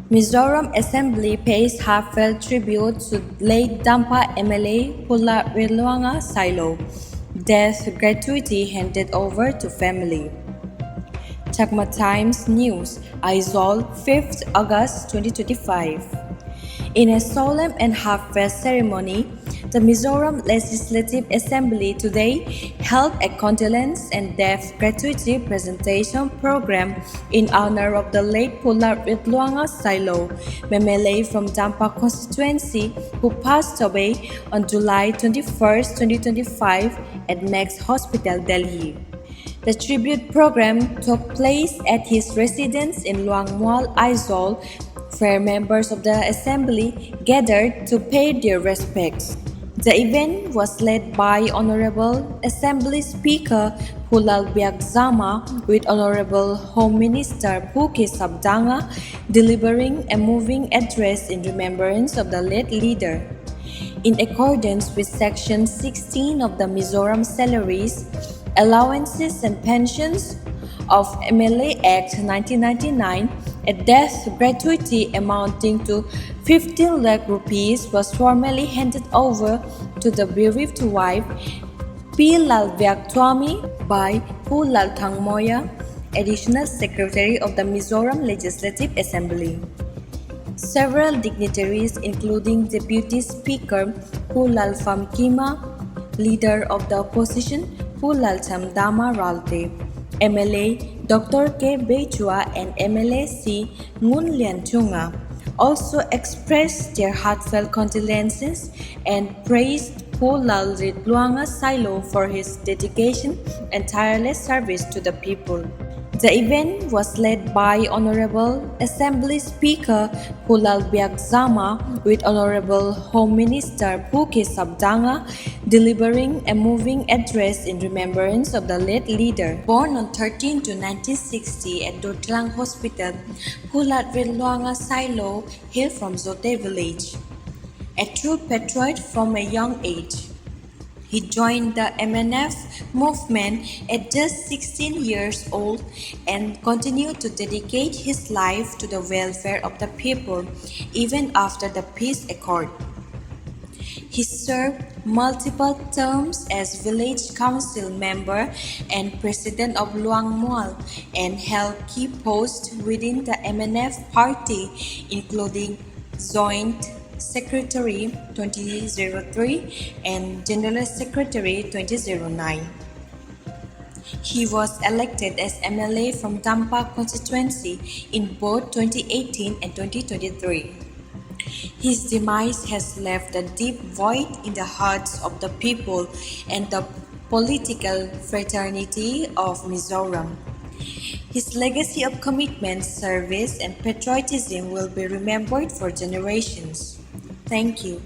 Mizoram Assembly pays heartfelt tribute to late Dampa MLA Lalrintluanga Sailo. Death gratuity handed over to family. Chakma Times News, Aizawl, 5th August 2025. In a solemn and heartfelt ceremony, the Mizoram Legislative Assembly today held a condolence and death gratuity presentation program in honor of the late Lalrintluanga Sailo, MLA from Dampa constituency, who passed away on July 21, 2025 at Max Hospital, Delhi. The tribute program took place at his residence in Luangmual, Aizawl, where members of the assembly gathered to pay their respects. The event was led by Honorable Assembly Speaker Pulal Biagzama with Honorable Home Minister Puki Sabdanga delivering a moving address in remembrance of the late leader. In accordance with Section 16 of the Mizoram Salaries, Allowances and Pensions of MLA Act 1999, a death gratuity amounting to 15 lakh rupees was formally handed over to the bereaved wife P. Lalviaktwami by Pu Lalthangmoya, Additional Secretary of the Mizoram Legislative Assembly. Several dignitaries including Deputy Speaker Pu Lalfamkima, Leader of the Opposition Pu Lalchamdama Ralte, MLA Dr. K. Bechua and MLA C. Lalrintluanga also expressed their heartfelt condolences and praised Pu Lalrintluanga Sailo for his dedication and tireless service to the people. The event was led by Honorable Assembly Speaker Pulal Biagzama with Honorable Home Minister Puki Sabdanga delivering a moving address in remembrance of the late leader. Born on 13 to 1960 at Dotlang Hospital, Lalrintluanga Sailo hailed from Zote village. A true patriot from a young age, he joined the MNF movement at just 16 years old and continued to dedicate his life to the welfare of the people even after the peace accord. He served multiple terms as village council member and president of Luangmual and held key posts within the MNF party including Joint Secretary 2003 and General Secretary 2009. He was elected as MLA from Dampa constituency in both 2018 and 2023. His demise has left a deep void in the hearts of the people and the political fraternity of Mizoram. His legacy of commitment, service, and patriotism will be remembered for generations. Thank you.